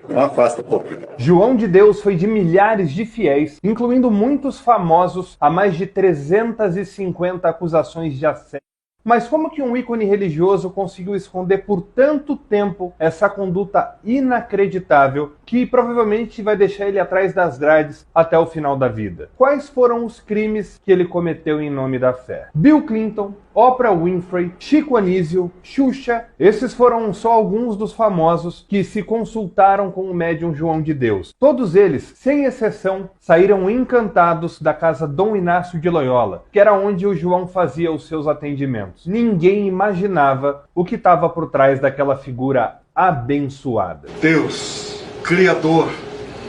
Não afasta um pouquinho. João de Deus foi de milhares de fiéis, incluindo muitos famosos, a mais de 350 acusações de assédio. Mas como que um ícone religioso conseguiu esconder por tanto tempo essa conduta inacreditável que provavelmente vai deixar ele atrás das grades até o final da vida? Quais foram os crimes que ele cometeu em nome da fé? Bill Clinton, Oprah Winfrey, Chico Anísio, Xuxa, esses foram só alguns dos famosos que se consultaram com o médium João de Deus. Todos eles, sem exceção, saíram encantados da casa Dom Inácio de Loyola, que era onde o João fazia os seus atendimentos. Ninguém imaginava o que estava por trás daquela figura abençoada. Deus, Criador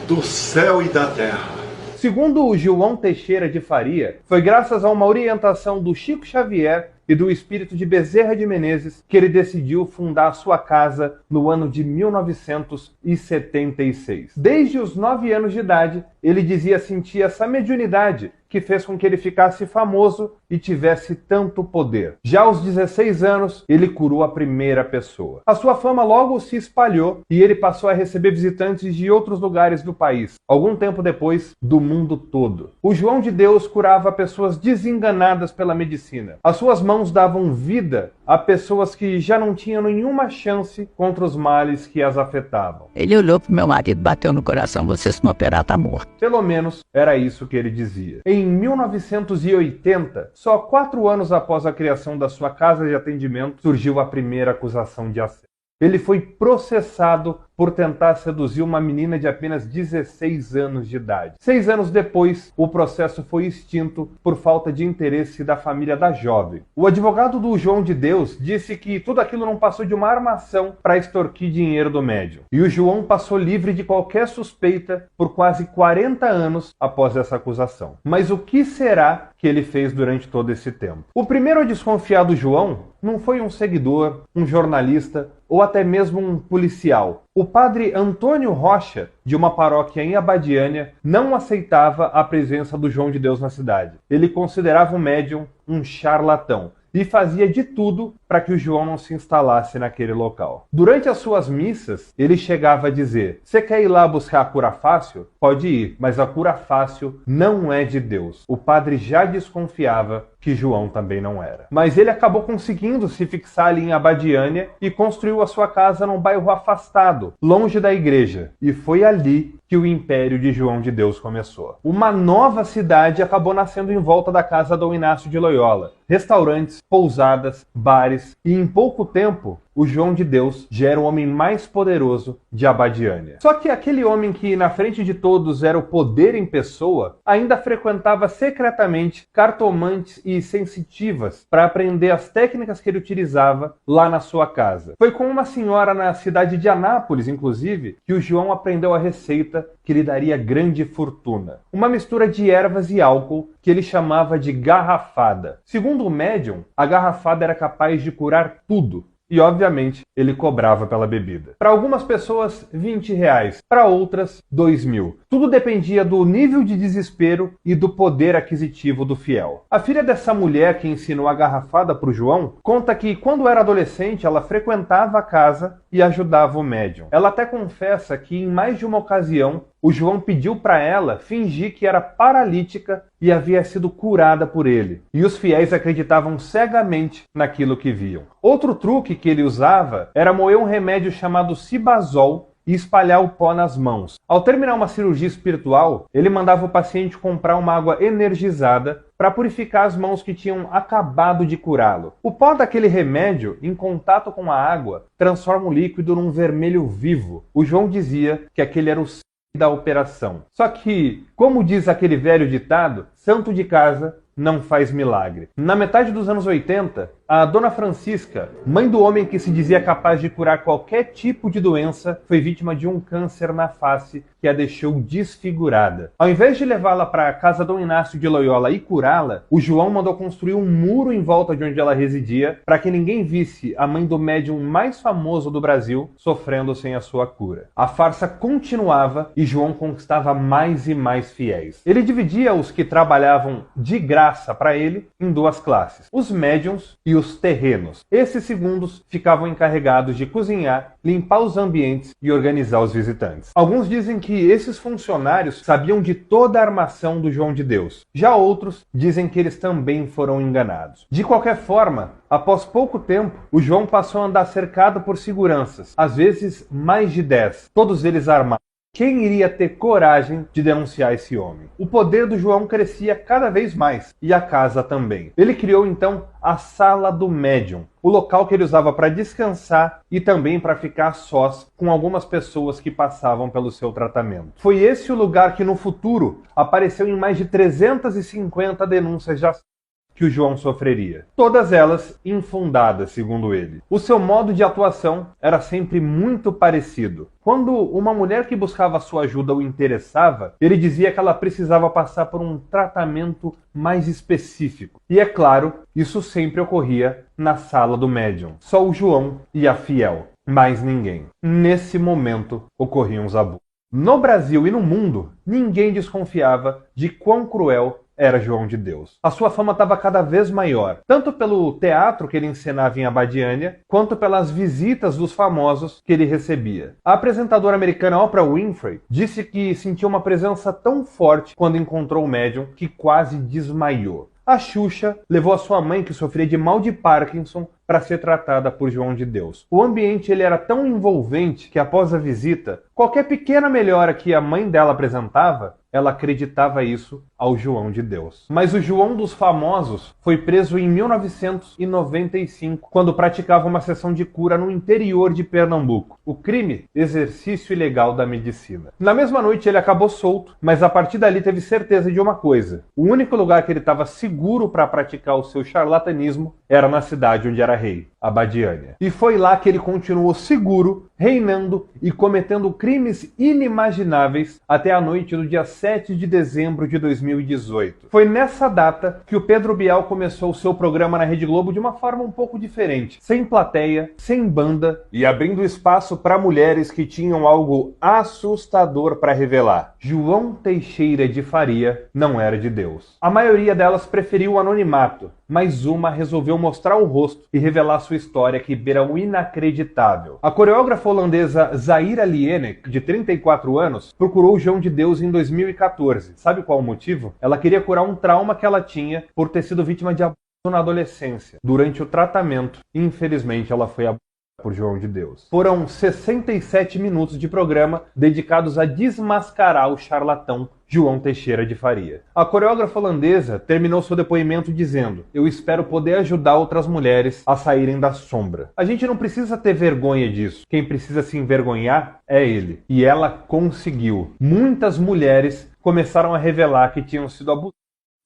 do céu e da terra. Segundo o João Teixeira de Faria, foi graças a uma orientação do Chico Xavier e do espírito de Bezerra de Menezes que ele decidiu fundar a sua casa no ano de 1976. Desde os 9 anos de idade, ele dizia sentir essa mediunidade que fez com que ele ficasse famoso e tivesse tanto poder. Já aos 16 anos, ele curou a primeira pessoa. A sua fama logo se espalhou e ele passou a receber visitantes de outros lugares do país, algum tempo depois, do mundo todo. O João de Deus curava pessoas desenganadas pela medicina. As suas mãos davam vida a pessoas que já não tinham nenhuma chance contra os males que as afetavam. Ele olhou pro meu marido, bateu no coração: você se não operar tá morto. Pelo menos era isso que ele dizia. Em 1980, só 4 anos após a criação da sua casa de atendimento, surgiu a primeira acusação de assédio. Ele foi processado por tentar seduzir uma menina de apenas 16 anos de idade. 6 anos depois, o processo foi extinto por falta de interesse da família da jovem. O advogado do João de Deus disse que tudo aquilo não passou de uma armação para extorquir dinheiro do médium. E o João passou livre de qualquer suspeita por quase 40 anos após essa acusação. Mas o que será que ele fez durante todo esse tempo? O primeiro a desconfiar do João não foi um seguidor, um jornalista ou até mesmo um policial. O padre Antônio Rocha, de uma paróquia em Abadiânia, não aceitava a presença do João de Deus na cidade. Ele considerava o médium um charlatão e fazia de tudo para que o João não se instalasse naquele local. Durante as suas missas, ele chegava a dizer: você quer ir lá buscar a cura fácil? Pode ir, mas a cura fácil não é de Deus. O padre já desconfiava que João também não era. Mas ele acabou conseguindo se fixar ali em Abadiânia e construiu a sua casa num bairro afastado, longe da igreja. E foi ali que o império de João de Deus começou. Uma nova cidade acabou nascendo em volta da casa Dom Inácio de Loyola. Restaurantes, pousadas, bares, e em pouco tempo, o João de Deus já era o homem mais poderoso de Abadiânia. Só que aquele homem que na frente de todos era o poder em pessoa, ainda frequentava secretamente cartomantes e sensitivas para aprender as técnicas que ele utilizava lá na sua casa. Foi com uma senhora na cidade de Anápolis, inclusive, que o João aprendeu a receita que lhe daria grande fortuna. Uma mistura de ervas e álcool que ele chamava de garrafada. Segundo o médium, a garrafada era capaz de curar tudo. E, obviamente, ele cobrava pela bebida. Para algumas pessoas, R$20. Para outras, R$2.000. Tudo dependia do nível de desespero e do poder aquisitivo do fiel. A filha dessa mulher que ensinou a garrafada para o João conta que, quando era adolescente, ela frequentava a casa e ajudava o médium. Ela até confessa que, em mais de uma ocasião, o João pediu para ela fingir que era paralítica e havia sido curada por ele. E os fiéis acreditavam cegamente naquilo que viam. Outro truque que ele usava era moer um remédio chamado cibazol e espalhar o pó nas mãos. Ao terminar uma cirurgia espiritual, ele mandava o paciente comprar uma água energizada para purificar as mãos que tinham acabado de curá-lo. O pó daquele remédio, em contato com a água, transforma o líquido num vermelho vivo. O João dizia que aquele era o da operação. Só que, como diz aquele velho ditado, santo de casa não faz milagre. Na metade dos anos 80, a Dona Francisca, mãe do homem que se dizia capaz de curar qualquer tipo de doença, foi vítima de um câncer na face que a deixou desfigurada. Ao invés de levá-la para a casa Dom Inácio de Loyola e curá-la, o João mandou construir um muro em volta de onde ela residia para que ninguém visse a mãe do médium mais famoso do Brasil sofrendo sem a sua cura. A farsa continuava e João conquistava mais e mais fiéis. Ele dividia os que trabalhavam trabalhavam de graça para ele em duas classes: os médiuns e os terrenos. Esses segundos ficavam encarregados de cozinhar, limpar os ambientes e organizar os visitantes. Alguns dizem que esses funcionários sabiam de toda a armação do João de Deus. Já outros dizem que eles também foram enganados. De qualquer forma, após pouco tempo, o João passou a andar cercado por seguranças, às vezes mais de 10, todos eles armados. Quem iria ter coragem de denunciar esse homem? O poder do João crescia cada vez mais, e a casa também. Ele criou então a Sala do Médium, o local que ele usava para descansar e também para ficar a sós com algumas pessoas que passavam pelo seu tratamento. Foi esse o lugar que no futuro apareceu em mais de 350 denúncias de assédio que o João sofreria. Todas elas infundadas, segundo ele. O seu modo de atuação era sempre muito parecido. Quando uma mulher que buscava sua ajuda o interessava, ele dizia que ela precisava passar por um tratamento mais específico. E é claro, isso sempre ocorria na sala do médium. Só o João e a fiel, mais ninguém. Nesse momento ocorriam os abusos. No Brasil e no mundo, ninguém desconfiava de quão cruel era João de Deus. A sua fama estava cada vez maior, tanto pelo teatro que ele encenava em Abadiânia, quanto pelas visitas dos famosos que ele recebia. A apresentadora americana Oprah Winfrey disse que sentiu uma presença tão forte quando encontrou o médium que quase desmaiou. A Xuxa levou a sua mãe, que sofria de mal de Parkinson, para ser tratada por João de Deus. O ambiente ele era tão envolvente que após a visita, qualquer pequena melhora que a mãe dela apresentava, ela acreditava isso ao João de Deus. Mas o João dos famosos foi preso em 1995, quando praticava uma sessão de cura no interior de Pernambuco. O crime? Exercício ilegal da medicina. Na mesma noite ele acabou solto, mas a partir dali teve certeza de uma coisa: o único lugar que ele estava seguro para praticar o seu charlatanismo era na cidade onde era rei, Abadiânia. E foi lá que ele continuou seguro, reinando e cometendo crimes inimagináveis até a noite do dia 7 de dezembro de 2018. Foi nessa data que o Pedro Bial começou o seu programa na Rede Globo de uma forma um pouco diferente, sem plateia, sem banda e abrindo espaço para mulheres que tinham algo assustador para revelar. João Teixeira de Faria não era de Deus. A maioria delas preferiu o anonimato, mas uma resolveu mostrar o rosto e revelar sua história que beira o inacreditável. A coreógrafa holandesa Zaira Lienek, de 34 anos, procurou o João de Deus em 2014. Sabe qual o motivo? Ela queria curar um trauma que ela tinha por ter sido vítima de abuso na adolescência. Durante o tratamento, infelizmente, ela foi abusada por João de Deus. Foram 67 minutos de programa dedicados a desmascarar o charlatão João Teixeira de Faria. A coreógrafa holandesa terminou seu depoimento dizendo: "Eu espero poder ajudar outras mulheres a saírem da sombra. A gente não precisa ter vergonha disso. Quem precisa se envergonhar é ele." E ela conseguiu. Muitas mulheres começaram a revelar que tinham sido abusadas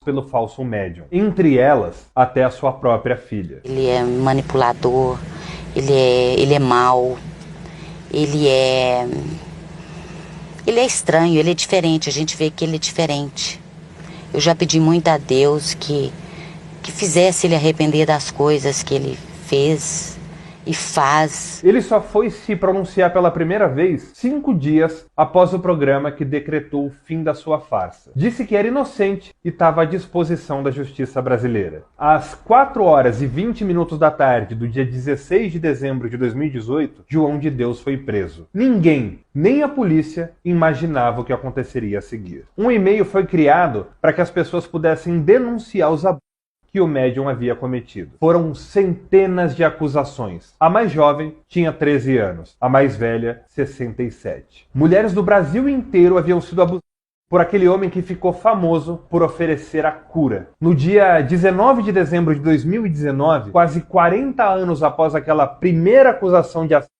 pelo falso médium. Entre elas, até a sua própria filha. Ele é manipulador, ele é mau, ele é estranho, ele é diferente, a gente vê que ele é diferente. Eu já pedi muito a Deus que fizesse ele arrepender das coisas que ele fez e faz. Ele só foi se pronunciar pela primeira vez 5 dias após o programa que decretou o fim da sua farsa. Disse que era inocente e estava à disposição da justiça brasileira. Às 4h20 da tarde do dia 16 de dezembro de 2018, João de Deus foi preso. Ninguém, nem a polícia, imaginava o que aconteceria a seguir. Um e-mail foi criado para que as pessoas pudessem denunciar os abusos que o médium havia cometido. Foram centenas de acusações. A mais jovem tinha 13 anos, a mais velha 67. Mulheres do Brasil inteiro haviam sido abusadas por aquele homem que ficou famoso por oferecer a cura. No dia 19 de dezembro de 2019, quase 40 anos após aquela primeira acusação de assédio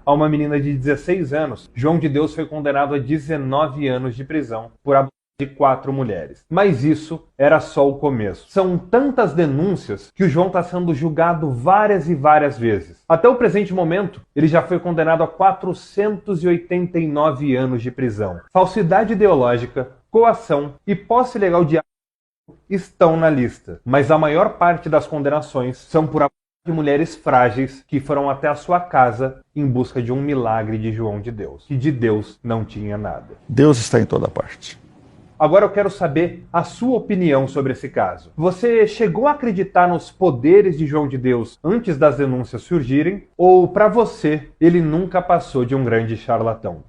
a uma menina de 16 anos, João de Deus foi condenado a 19 anos de prisão por abuso de 4 mulheres. Mas isso era só o começo. São tantas denúncias que o João está sendo julgado várias e várias vezes. Até o presente momento, ele já foi condenado a 489 anos de prisão. Falsidade ideológica, coação e posse ilegal de estão na lista. Mas a maior parte das condenações são por abuso de mulheres frágeis que foram até a sua casa em busca de um milagre de João de Deus. E de Deus não tinha nada. Deus está em toda parte. Agora eu quero saber a sua opinião sobre esse caso. Você chegou a acreditar nos poderes de João de Deus antes das denúncias surgirem? Ou, para você, ele nunca passou de um grande charlatão?